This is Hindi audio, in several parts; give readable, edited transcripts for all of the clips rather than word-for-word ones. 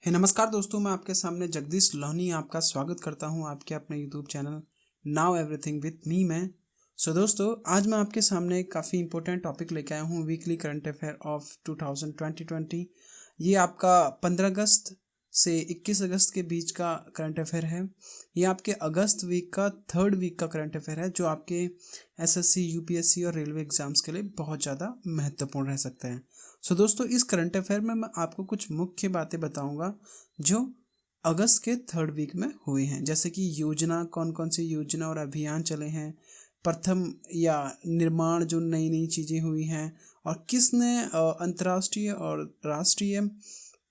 नमस्कार दोस्तों, मैं आपके सामने जगदीश लोहनी आपका स्वागत करता हूं आपके अपने YouTube channel now everything with me में। दोस्तों, आज मैं आपके सामने एक काफ़ी इंपॉर्टेंट टॉपिक लेके आया हूं, वीकली करंट अफेयर ऑफ 2020। ये आपका 15 अगस्त से 21 अगस्त के बीच का करंट अफेयर है। ये आपके अगस्त वीक का थर्ड वीक का करंट अफेयर है, जो आपके एसएससी, यूपीएससी और रेलवे एग्जाम्स के लिए बहुत ज़्यादा महत्वपूर्ण रह सकते हैं। दोस्तों, इस करंट अफेयर में मैं आपको कुछ मुख्य बातें बताऊंगा जो अगस्त के थर्ड वीक में हुई हैं, जैसे कि योजना, कौन कौन सी योजना और अभियान चले हैं, प्रथम या निर्माण जो नई नई चीज़ें हुई हैं, और किसने अंतर्राष्ट्रीय और राष्ट्रीय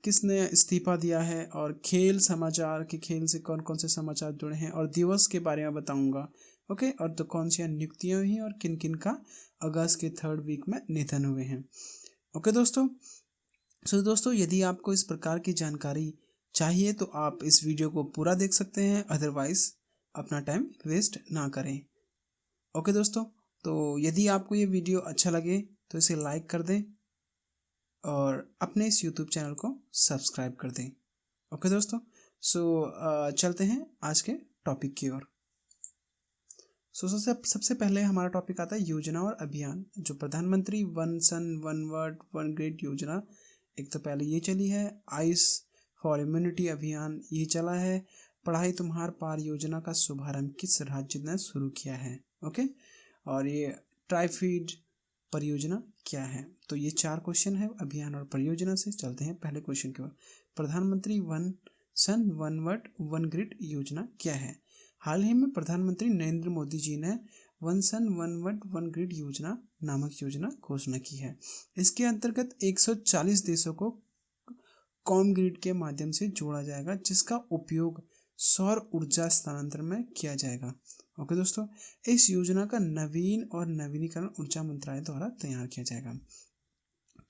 किसने इस्तीफा दिया है, और खेल समाचार कि खेल से कौन कौन से समाचार जुड़े हैं, और दिवस के बारे में बताऊंगा। ओके, और तो कौन सी नियुक्तियां हुई हैं और किन किन का अगस्त के थर्ड वीक में निधन हुए हैं। ओके दोस्तों, दोस्तों, यदि आपको इस प्रकार की जानकारी चाहिए तो आप इस वीडियो को पूरा देख सकते हैं, अदरवाइज अपना टाइम वेस्ट ना करें। ओके दोस्तों, तो यदि आपको ये वीडियो अच्छा लगे तो इसे लाइक कर दें और अपने इस यूट्यूब चैनल को सब्सक्राइब कर दें। ओके दोस्तों, चलते हैं आज के टॉपिक की ओर। सबसे पहले हमारा टॉपिक आता है योजना और अभियान, जो प्रधानमंत्री one sun one word one grid योजना। एक तो पहले ये चली है, आइस फॉर इम्यूनिटी अभियान ये चला है। पढ़ाई तुम्हार पार योजना का शुभारंभ किस राज्य ने शुरू किया है। ओके, और ये ट्राइफीड परियोजना क्या है। तो ये 4 क्वेश्चन है अभियान और परियोजना से। चलते हैं पहले क्वेश्चन की ओर। प्रधानमंत्री one sun one word one grid योजना क्या है। हाल ही में प्रधानमंत्री नरेंद्र मोदी जी ने one sun one word one grid योजना नामक योजना घोषणा की है। इसके अंतर्गत 140 देशों को कॉम ग्रिड के माध्यम से जोड़ा जाएगा, जिसका उपयोग सौर ऊर्जा स्थानांतरण में किया जाएगा। ओके दोस्तों, इस योजना का नवीन और नवीनीकरण ऊर्जा मंत्रालय द्वारा तैयार किया जाएगा।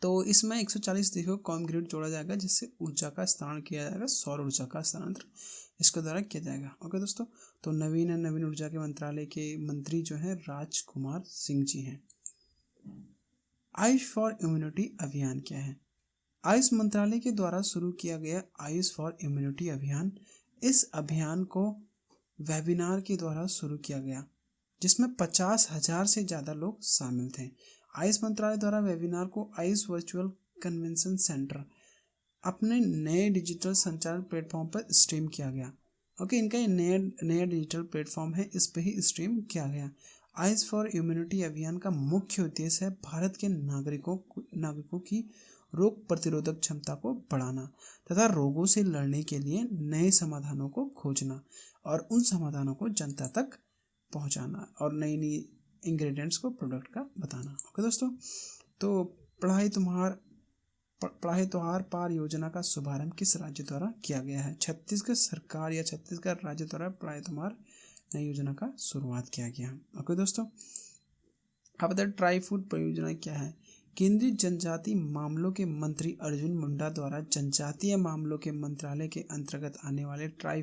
तो इसमें 140 देशों को कॉम ग्रिड जोड़ा जाएगा, जिससे ऊर्जा का स्थानांतरण किया जाएगा, सौर ऊर्जा का स्थानांतरण इसके द्वारा किया जाएगा। ओके दोस्तों, तो नवीन ऊर्जा के मंत्रालय के मंत्री जो हैं राजकुमार सिंह जी हैं। आयुष फॉर इम्यूनिटी अभियान क्या है। आयुष मंत्रालय के द्वारा शुरू किया गया आयुष फॉर इम्यूनिटी अभियान, इस अभियान को वेबिनार के द्वारा शुरू किया गया, जिसमें 50,000 से ज़्यादा लोग शामिल थे। आयुष मंत्रालय द्वारा वेबिनार को आयुष वर्चुअल कन्वेंशन सेंटर अपने नए डिजिटल संचार प्लेटफॉर्म पर स्ट्रीम किया गया। ओके, इनका ये नया डिजिटल प्लेटफॉर्म है, इस पे ही स्ट्रीम किया गया। आइस फॉर इम्यूनिटी अभियान का मुख्य उद्देश्य है भारत के नागरिकों की रोग प्रतिरोधक क्षमता को बढ़ाना तथा रोगों से लड़ने के लिए नए समाधानों को खोजना और उन समाधानों को जनता तक पहुंचाना और नई नई इंग्रेडिएंट्स को प्रोडक्ट का बताना। ओके दोस्तों, तो पढ़ाई त्योहार पार योजना का शुभारंभ किस राज्य द्वारा किया गया है। छत्तीसगढ़ सरकार या छत्तीसगढ़ राज्य द्वारा पढ़ाई त्योहार नई योजना का शुरुआत किया गया। ओके दोस्तों, अब बताए ट्राई फूड परियोजना क्या है। केंद्रीय जनजातीय मामलों के मंत्री अर्जुन मुंडा द्वारा जनजातीय मामलों के मंत्रालय के अंतर्गत आने वाले ट्राई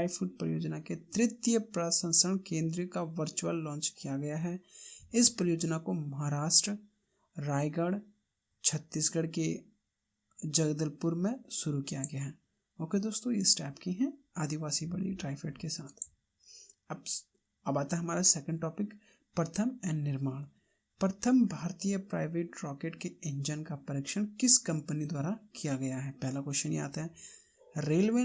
फूड परियोजना के तृतीय प्रसंस्करण केंद्र का वर्चुअल लॉन्च किया गया है। इस परियोजना को महाराष्ट्र, रायगढ़, छत्तीसगढ़ के जगदलपुर में शुरू किया गया है। ओके दोस्तों, इस टाइप की हैं आदिवासी बड़ी ट्राइफेड के साथ। अब आता है हमारा सेकंड टॉपिक, प्रथम एंड निर्माण। प्रथम भारतीय प्राइवेट रॉकेट के इंजन का परीक्षण किस कंपनी द्वारा किया गया है। पहला क्वेश्चन ये आता है, रेलवे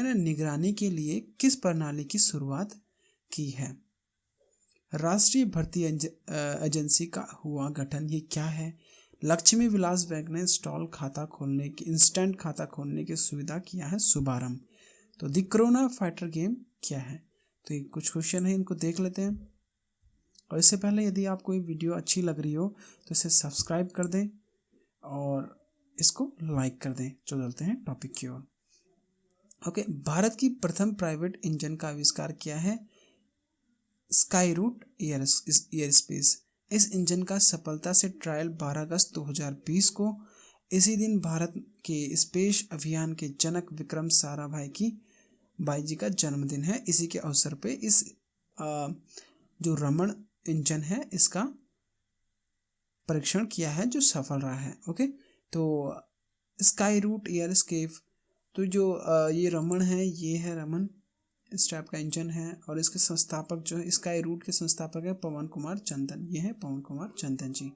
ने निगरानी के लिए किस प्रणाली की शुरुआत की है। राष्ट्रीय भर्ती एजेंसी का हुआ गठन, ये क्या है। लक्ष्मी विलास बैंक ने इंस्टेंट खाता खोलने की सुविधा किया है शुभारंभ। तो द कोरोना फाइटर गेम क्या है। तो ये कुछ क्वेश्चन है, इनको देख लेते हैं। और इससे पहले यदि आपको ये वीडियो अच्छी लग रही हो तो इसे सब्सक्राइब कर दें और इसको लाइक कर दें। चलते हैं टॉपिक की ओर। ओके, भारत की प्रथम प्राइवेट इंजन का आविष्कार किया है स्काई रूट एयर स्पेस। इस इंजन का सफलता से ट्रायल 12 अगस्त 2020 को, इसी दिन भारत के स्पेस अभियान के जनक विक्रम साराभाई जी का जन्मदिन है। इसी के अवसर पे इस जो रमण इंजन है इसका परीक्षण किया है जो सफल रहा है। ओके, तो स्काई रूट एयर स्केप, तो जो ये रमन है, ये है रमन, इस टाइप का इंजन है। और इसके संस्थापक जो है, स्काई रूट के संस्थापक है पवन कुमार चंदन, ये है पवन कुमार चंदन जी।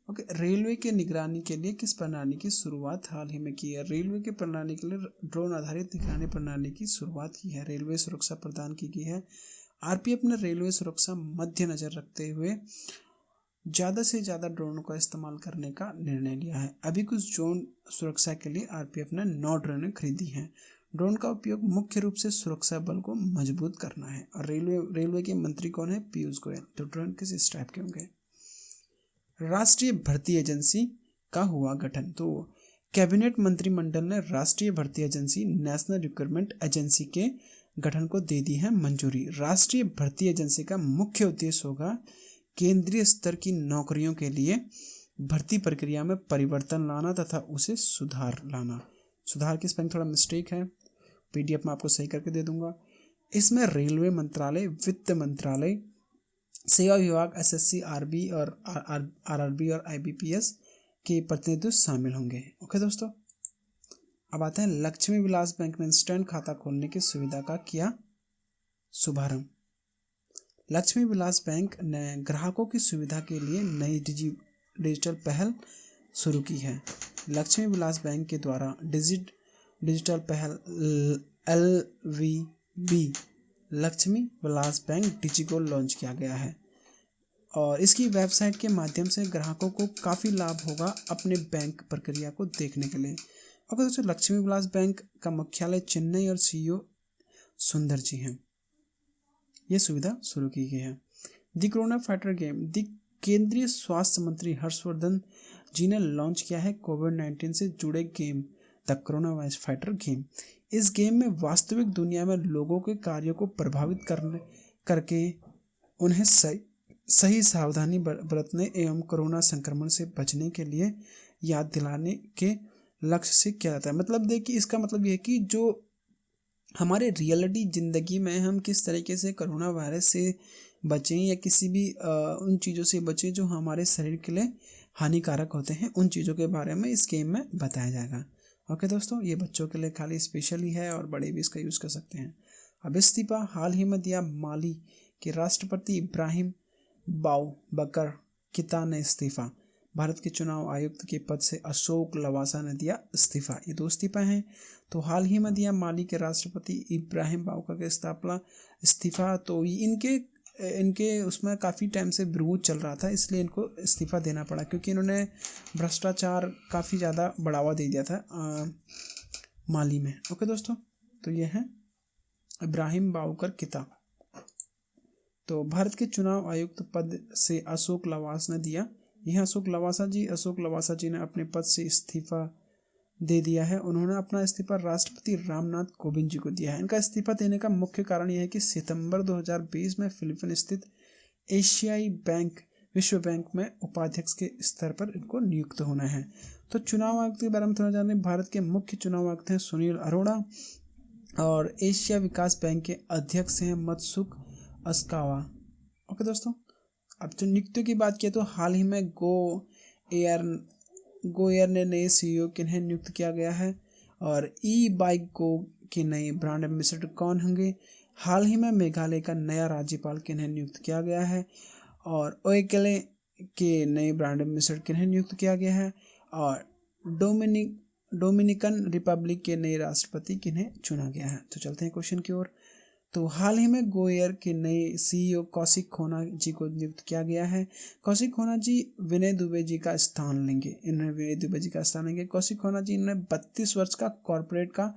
ओके, रेलवे के निगरानी के लिए किस प्रणाली की शुरुआत हाल ही में की है? रेलवे के प्रणाली के लिए ड्रोन आधारित निगरानी प्रणाली की शुरुआत की है। रेलवे सुरक्षा प्रदान की गई है। आरपीएफ ने रेलवे सुरक्षा मद्देनजर रखते हुए ज़्यादा से ज़्यादा ड्रोन का इस्तेमाल करने का निर्णय लिया है। अभी कुछ ड्रोन सुरक्षा के लिए आरपीएफ ने 9 ड्रोनें खरीदी हैं। ड्रोन का उपयोग मुख्य रूप से सुरक्षा बल को मजबूत करना है। और रेलवे के मंत्री कौन है? पीयूष गोयल। तो ड्रोन किस टाइप के होंगे? राष्ट्रीय भर्ती एजेंसी का हुआ गठन। तो कैबिनेट मंत्रिमंडल ने राष्ट्रीय भर्ती एजेंसी, नेशनल रिक्रूटमेंट एजेंसी के गठन को दे दी है मंजूरी। राष्ट्रीय भर्ती एजेंसी का मुख्य उद्देश्य होगा केंद्रीय स्तर की नौकरियों के लिए भर्ती प्रक्रिया में परिवर्तन लाना तथा उसे सुधार लाना। सुधार की स्पेलिंग थोड़ा मिस्टेक है, पीडीएफ में आपको सही करके दे दूंगा। इसमें रेलवे मंत्रालय, वित्त मंत्रालय, सेवा विभाग, एसएससी, आरबी और आरआरबी और आईबीपीएस के प्रतिनिधि शामिल होंगे। ओके दोस्तों, अब आते हैं लक्ष्मी विलास बैंक ने इंस्टेंट खाता खोलने की सुविधा का किया शुभारंभ। लक्ष्मी विलास बैंक ने ग्राहकों की सुविधा के लिए नई डिजिटल पहल शुरू की है। लक्ष्मी विलास बैंक के द्वारा डिजिटल पहल LVB लक्ष्मी विलास बैंक डिजी को लॉन्च किया गया है। और इसकी वेबसाइट के माध्यम से ग्राहकों को काफ़ी लाभ होगा अपने बैंक प्रक्रिया को देखने के लिए। अगर दोस्तों, लक्ष्मी विलास बैंक का मुख्यालय चेन्नई और CEO सुंदर जी हैं। ये सुविधा शुरू की गई है। दी कोरोना फाइटर गेम, दी केंद्रीय स्वास्थ्य मंत्री हर्षवर्धन जी ने लॉन्च किया है कोविड-19 से जुड़े game, the corona virus fighter game. इस गेम में वास्तविक दुनिया में लोगों के कार्यों को प्रभावित करके उन्हें सही सावधानी बरतने एवं कोरोना संक्रमण से बचने के लिए याद दिलाने के लक्ष्य से किया जाता है। मतलब देखिए, इसका मतलब ये है कि जो हमारे रियलिटी ज़िंदगी में हम किस तरीके से कोरोना वायरस से बचें या किसी भी उन चीज़ों से बचें जो हमारे शरीर के लिए हानिकारक होते हैं, उन चीज़ों के बारे में इस गेम में बताया जाएगा। ओके दोस्तों, ये बच्चों के लिए खाली स्पेशल ही है और बड़े भी इसका यूज़ कर सकते हैं। अब इस्तीफा हाल ही में दिया माली के राष्ट्रपति इब्राहिम बाउबकर किता ने इस्तीफा। भारत के चुनाव आयुक्त के पद से अशोक लवासा ने दिया इस्तीफा। ये 2 इस्तीफा हैं। तो हाल ही में दिया माली के राष्ट्रपति इब्राहिम बाउबकर का इस्तीफा। तो इनके उसमें काफ़ी टाइम से विरोध चल रहा था, इसलिए इनको इस्तीफा देना पड़ा, क्योंकि इन्होंने भ्रष्टाचार काफ़ी ज़्यादा बढ़ावा दे दिया था माली में। ओके दोस्तों, तो ये है इब्राहिम बाउबकर किता। तो भारत के चुनाव आयुक्त पद से अशोक लवासा ने दिया। यह अशोक लवासा जी ने अपने पद से इस्तीफा दे दिया है। उन्होंने अपना इस्तीफा राष्ट्रपति रामनाथ कोविंद जी को दिया है। इनका इस्तीफा देने का मुख्य कारण यह है कि सितंबर 2020 में फिलीपींस स्थित एशियाई बैंक, विश्व बैंक में उपाध्यक्ष के स्तर पर इनको नियुक्त होना है। तो चुनाव आयुक्त के बारे में थोड़ा जानें। भारत के मुख्य चुनाव आयुक्त हैं सुनील अरोड़ा और एशिया विकास बैंक के अध्यक्ष हैं मतसुक अस्कावा। ओके दोस्तों, अब जो नियुक्तियों की बात किया तो हाल ही में गो एयर ने नए CEO किन्हें नियुक्त किया गया है और ई-बाइक गो के नए ब्रांड एम्बेसडर कौन होंगे। हाल ही में मेघालय का नया राज्यपाल किन्हें नियुक्त किया गया है और ओएकले के नए ब्रांड एम्बेसडर किन्हें नियुक्त किया गया है और डोमिनिकन रिपब्लिक के नए राष्ट्रपति किन्हें चुना गया है। तो चलते हैं क्वेश्चन की ओर। तो हाल ही में गो एयर के नए CEO कौशिक खोना जी को नियुक्त किया गया है। कौशिक खोना जी विनय दुबे जी का स्थान लेंगे। कौशिक खोना जी ने 32 वर्ष का कॉर्पोरेट का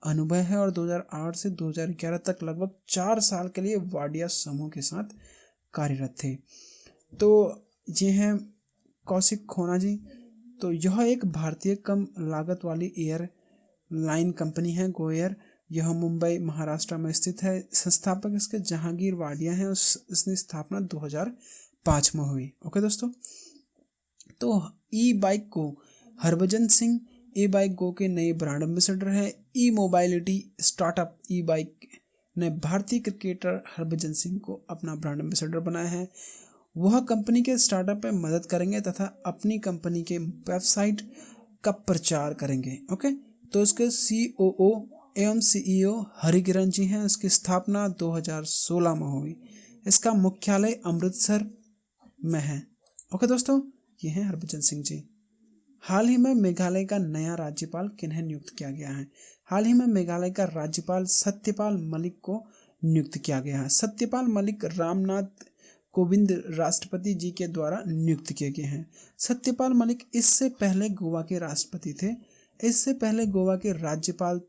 अनुभव है और 2008 से 2011 तक लगभग 4 साल के लिए वाडिया समूह के साथ कार्यरत थे। तो ये हैं कौशिक खोना जी। तो यह एक भारतीय कम लागत वाली एयरलाइन कंपनी है गो एयर। यह मुंबई महाराष्ट्र में स्थित है। संस्थापक इसके जहांगीर वाडिया हैं। इसने स्थापना 2005 में हुई। ओके दोस्तों, तो ई-बाइक गो हरभजन सिंह ई-बाइक गो के नए ब्रांड एम्बेसडर है। ई मोबाइलिटी स्टार्टअप ई-बाइक ने भारतीय क्रिकेटर हरभजन सिंह को अपना ब्रांड एम्बेसडर बनाया है। वह कंपनी के स्टार्टअप में मदद करेंगे तथा अपनी कंपनी के वेबसाइट का प्रचार करेंगे। ओके, तो इसके COO एवं CEO हरिकिरण जी हैं। इसकी स्थापना 2016 में हुई। इसका मुख्यालय अमृतसर में है। ओके दोस्तों, ये हैं हरभजन सिंह जी। हाल ही में मेघालय का नया राज्यपाल किन्हें नियुक्त किया गया है? हाल ही में मेघालय का राज्यपाल सत्यपाल मलिक को नियुक्त किया गया है। सत्यपाल मलिक रामनाथ कोविंद राष्ट्रपति जी के द्वारा नियुक्त किए गए हैं। सत्यपाल मलिक इससे पहले गोवा के राष्ट्रपति थे। इससे पहले गोवा के राज्यपाल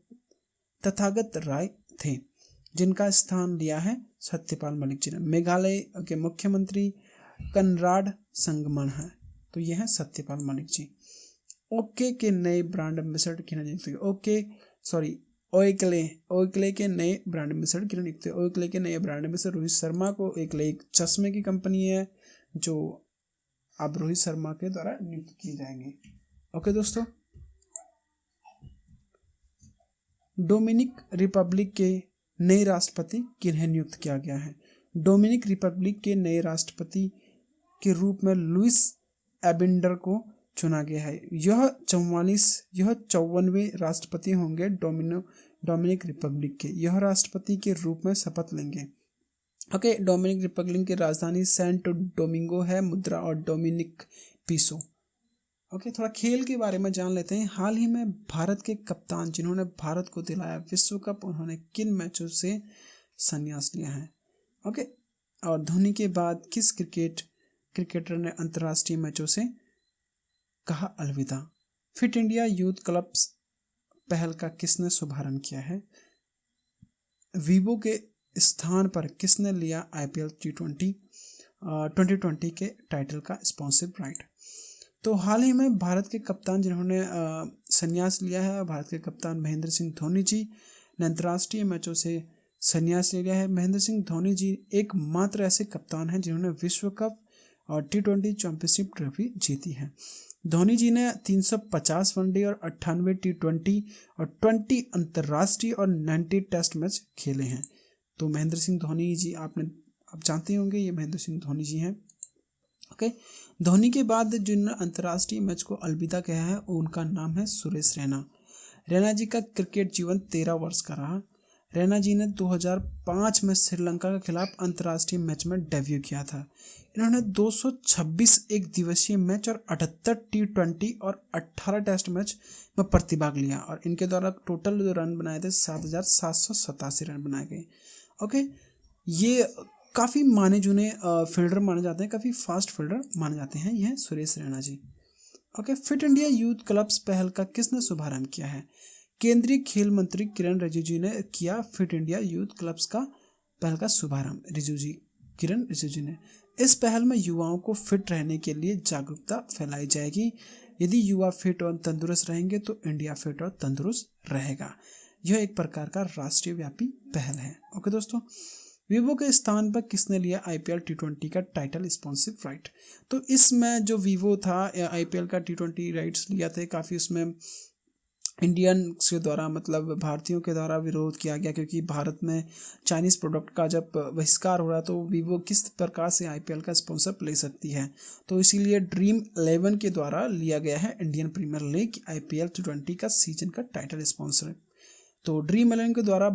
तथागत राय थे, जिनका स्थान लिया है सत्यपाल मलिक जी ने। मेघालय के मुख्यमंत्री कनराड संगमन है। तो यह है सत्यपाल मलिक जी। ओके के नए ब्रांड एम्बेसडर किन्हें नियुक्त किया? ओएकले के नए ब्रांड एम्बेसडर किन्हें नियुक्त? ओएकले के नए ब्रांड एम्बेसडर रोहित शर्मा को। ओएकले एक चश्मे की कंपनी है जो अब रोहित शर्मा के द्वारा नियुक्त किए जाएंगे। ओके दोस्तों, डोमिनिक रिपब्लिक के नए राष्ट्रपति किन्हें नियुक्त किया गया है? डोमिनिक रिपब्लिक के नए राष्ट्रपति के रूप में लुइस एबिंडर को चुना गया है। यह 54वें राष्ट्रपति होंगे डोमिनिक रिपब्लिक के। यह राष्ट्रपति के रूप में शपथ लेंगे। ओके, डोमिनिक रिपब्लिक की राजधानी सेंट डोमिंगो है। मुद्रा और डोमिनिक पीसो। ओके, थोड़ा खेल के बारे में जान लेते हैं। हाल ही में भारत के कप्तान जिन्होंने भारत को दिलाया विश्व कप, उन्होंने किन मैचों से संन्यास लिया है? ओके, और धोनी के बाद किस क्रिकेटर ने अंतर्राष्ट्रीय मैचों से कहा अलविदा? फिट इंडिया यूथ क्लब्स पहल का किसने शुभारंभ किया है? वीवो के स्थान पर किसने लिया IPL T20 2020 के टाइटल का स्पॉन्सरशिप राइट? तो हाल ही में भारत के कप्तान जिन्होंने संन्यास लिया है, भारत के कप्तान महेंद्र सिंह धोनी जी ने अंतर्राष्ट्रीय मैचों से संन्यास ले लिया है। महेंद्र सिंह धोनी जी एकमात्र ऐसे कप्तान हैं जिन्होंने विश्व कप और T20 चैंपियनशिप ट्रॉफी जीती है। धोनी जी ने 350 वनडे और 98 T20 और 20 अंतर्राष्ट्रीय और 90 टेस्ट मैच खेले हैं। तो महेंद्र सिंह धोनी जी आप जानते होंगे, ये महेंद्र सिंह धोनी जी हैं। ओके, धोनी के बाद जिन्होंने अंतर्राष्ट्रीय मैच को अलविदा कहा है उनका नाम है सुरेश रैना। रैना जी का क्रिकेट जीवन 13 वर्ष का रहा। रैना जी ने 2005 में श्रीलंका के खिलाफ अंतर्राष्ट्रीय मैच में डेब्यू किया था। इन्होंने 226 एक दिवसीय मैच और 78 T20 और 18 टेस्ट मैच में प्रतिभाग लिया और इनके द्वारा टोटल जो रन बनाए थे 7,787 रन बनाए गए। ओके, ये काफ़ी माने चुने फील्डर माने जाते हैं, काफ़ी फास्ट फील्डर माने जाते हैं। यह Suresh Raina ji. Okay, fit India youth clubs पहल का किसने शुभारंभ किया है? केंद्रीय खेल मंत्री किरण रिजिजू ने किया फिट इंडिया यूथ क्लब्स का पहल का शुभारंभ। किरण रिजिजू ने। इस पहल में युवाओं को फिट रहने के लिए जागरूकता फैलाई जाएगी। यदि युवा फिट और तंदुरुस्त रहेंगे तो इंडिया फिट और तंदुरुस्त रहेगा। यह एक प्रकार का राष्ट्रीय व्यापी पहल है। ओके दोस्तों, वीवो के स्थान पर किसने लिया IPL T20 का टाइटल स्पॉन्सरशिप राइट? तो इसमें जो वीवो था IPL का T20 राइट्स लिया थे, काफ़ी उसमें इंडियन के द्वारा मतलब भारतीयों के द्वारा विरोध किया गया, क्योंकि भारत में चाइनीज़ प्रोडक्ट का जब बहिष्कार हो रहा तो वीवो किस प्रकार से IPL का स्पॉन्सर ले सकती है। तो इसीलिए ड्रीम 11 के द्वारा लिया गया है Indian premiere league IPL T20 का सीजन का टाइटल स्पॉन्सर। तो ड्रीम 11 के द्वारा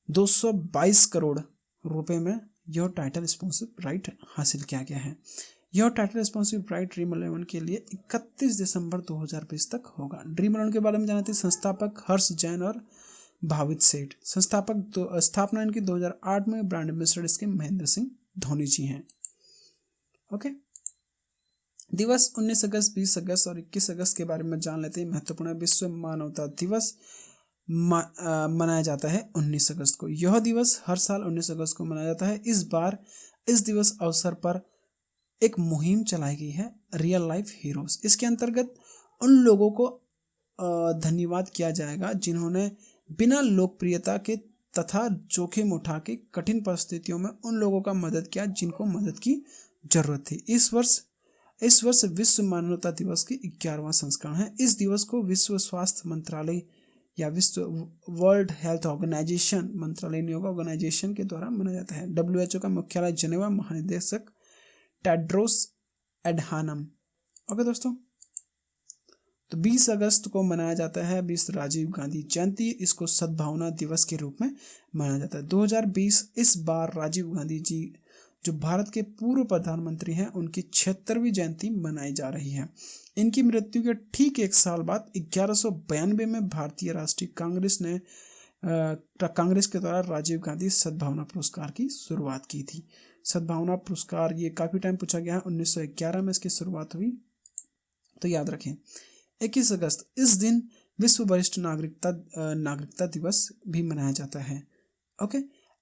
222 करोड़ रुपए में यह टाइटल स्पॉन्सरशिप राइट हासिल किया गया है। यह टाइटल स्पॉन्सरशिप राइट ड्रीम 11 के लिए 31 दिसंबर 2020 तक होगा। ड्रीम 11 के बारे में जाना थे संस्थापक हर्ष जैन और भावित सेठ। स्थापना इनकी 2008 में। ब्रांड एम्बेसडर इसके महेंद्र सिंह धोनी जी हैं। ओके, दिवस 19 अगस्त, 20 अगस्त और 21 अगस्त के बारे में जान लेते हैं। महत्वपूर्ण विश्व मानवता दिवस मनाया जाता है 19 अगस्त को। यह दिवस हर साल 19 अगस्त को मनाया जाता है। इस बार इस दिवस अवसर पर एक मुहिम चलाई गई है, रियल लाइफ हीरोज। इसके अंतर्गत उन लोगों को धन्यवाद किया जाएगा जिन्होंने बिना लोकप्रियता के तथा जोखिम उठा के कठिन परिस्थितियों में उन लोगों का मदद किया जिनको मदद की जरूरत थी। इस वर्ष विश्व मानवता दिवस की 11वां संस्करण है। इस दिवस को विश्व स्वास्थ्य मंत्रालय या विश्व वर्ल्ड हेल्थ ऑर्गेनाइजेशन, मंत्रालय नहीं होगा, ऑर्गेनाइजेशन के द्वारा मनाया जाता है। WHO का मुख्यालय जेनेवा, महानिदेशक टेड्रोस एडहानम। ओके दोस्तों, तो 20 अगस्त को मनाया जाता है विश्व राजीव गांधी जयंती। इसको सद्भावना दिवस के रूप में मनाया जाता है। 2020 इस बार राजीव गांधी जी जो भारत के पूर्व प्रधानमंत्री हैं उनकी 76वीं जयंती मनाई जा रही है। इनकी मृत्यु के ठीक एक साल बाद 1192 में भारतीय राष्ट्रीय कांग्रेस ने कांग्रेस के द्वारा राजीव गांधी सद्भावना पुरस्कार की शुरुआत की थी। सद्भावना पुरस्कार ये काफ़ी टाइम पूछा गया है, 1911 में इसकी शुरुआत हुई, तो याद रखें। 21 अगस्त इस दिन विश्व वरिष्ठ नागरिकता दिवस भी मनाया जाता है। ओके,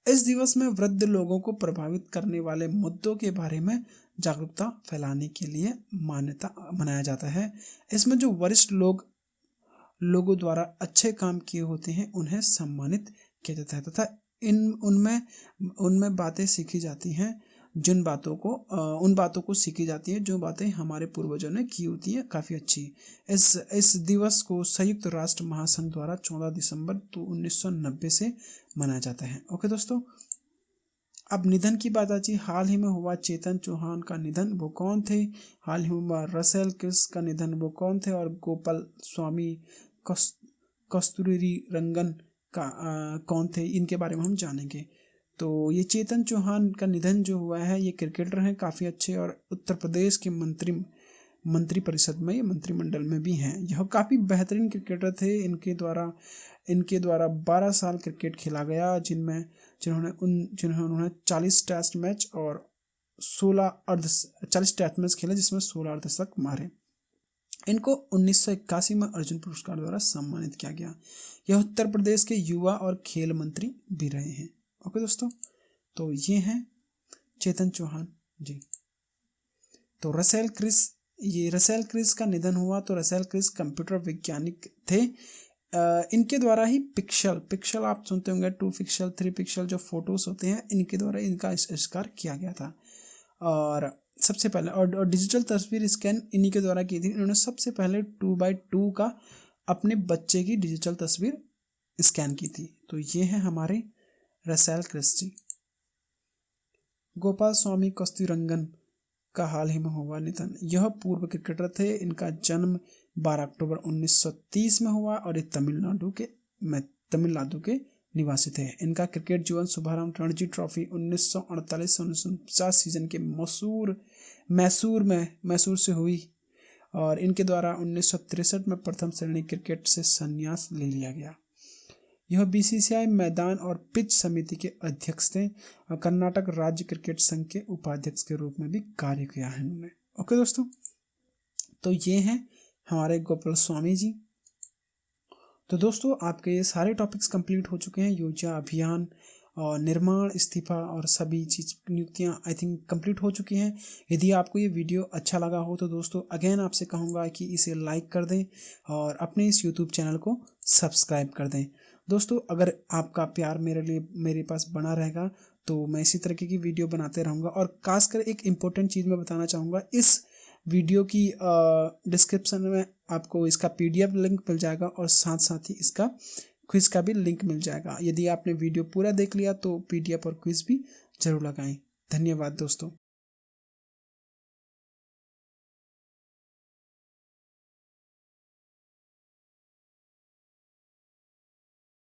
इस दिवस में वृद्ध लोगों को प्रभावित करने वाले मुद्दों के बारे में जागरूकता फैलाने के लिए मनाया जाता है। इसमें जो वरिष्ठ लोगों द्वारा अच्छे काम किए होते हैं उन्हें सम्मानित किया जाता है तथा उनमें बातें सीखी जाती हैं, उन बातों को सीखी जाती है जो बातें हमारे पूर्वजों ने की होती है, काफ़ी अच्छी। इस दिवस को संयुक्त राष्ट्र महासंघ द्वारा 14 दिसंबर 1990 से मनाया जाता है। ओके दोस्तों, अब निधन की बात आती। हाल ही में हुआ चेतन चौहान का निधन, वो कौन थे? हाल ही में हुआ रसेल क्रिस का निधन, वो कौन थे? और गोपाल स्वामी कस्तूरी रंगन का कौन थे? इनके बारे में हम जानेंगे। तो ये चेतन चौहान का निधन जो हुआ है, ये क्रिकेटर हैं काफ़ी अच्छे और उत्तर प्रदेश के मंत्री परिषद में, मंत्रिमंडल में भी हैं। यह काफ़ी बेहतरीन क्रिकेटर थे। इनके द्वारा 12 साल क्रिकेट खेला गया, जिन्होंने 40 टेस्ट मैच और 40 टेस्ट मैच खेले, जिसमें 16 अर्धशतक मारे। इनको 1981 में अर्जुन पुरस्कार द्वारा सम्मानित किया गया। यह उत्तर प्रदेश के युवा और खेल मंत्री भी रहे हैं। ओके दोस्तों, तो ये हैं चेतन चौहान जी। तो रसेल क्रिस का निधन हुआ। तो रसेल क्रिस कंप्यूटर वैज्ञानिक थे। इनके द्वारा ही पिक्सल आप सुनते होंगे, 2 पिक्सल 3 पिक्सल जो फोटोज होते हैं, इनके द्वारा इनका आविष्कार किया गया था। और सबसे पहले और डिजिटल तस्वीर स्कैन इन्हीं के द्वारा की थी। इन्होंने सबसे पहले 2x2 का अपने बच्चे की डिजिटल तस्वीर स्कैन की थी। तो ये है हमारे रसेल क्रिस जी। गोपाल स्वामी कस्तूरंगन का हाल ही में हुआ निधन। यह पूर्व क्रिकेटर थे। इनका जन्म 12 अक्टूबर 1930 में हुआ और ये तमिलनाडु के निवासी थे। इनका क्रिकेट जीवन शुभारंभ रणजी ट्रॉफी 1948 से 1950 सीजन के मैसूर से हुई और इनके द्वारा 1963 में प्रथम श्रेणी क्रिकेट से संन्यास ले लिया गया। यह BCCI मैदान और पिच समिति के अध्यक्ष थे और कर्नाटक राज्य क्रिकेट संघ के उपाध्यक्ष के रूप में भी कार्य किया है इन्होंने। ओके दोस्तों, तो ये हैं हमारे गोपाल स्वामी जी। तो दोस्तों, आपके ये सारे टॉपिक्स कंप्लीट हो चुके हैं। योजना, अभियान और निर्माण, इस्तीफा और सभी चीज़ नियुक्तियाँ आई थिंक कंप्लीट हो चुकी हैं। यदि आपको ये वीडियो अच्छा लगा हो तो दोस्तों अगेन आपसे कहूँगा कि इसे लाइक कर दें और अपने इस YouTube चैनल को सब्सक्राइब कर दें। दोस्तों, अगर आपका प्यार मेरे पास बना रहेगा तो मैं इसी तरीके की वीडियो बनाते रहूँगा। और खासकर एक इम्पोर्टेंट चीज़ मैं बताना चाहूँगा, इस वीडियो की डिस्क्रिप्शन में आपको इसका PDF लिंक मिल जाएगा और साथ ही इसका क्विज़ का भी लिंक मिल जाएगा। यदि आपने वीडियो पूरा देख लिया तो PDF और क्विज़ भी जरूर लगाएं। धन्यवाद दोस्तों।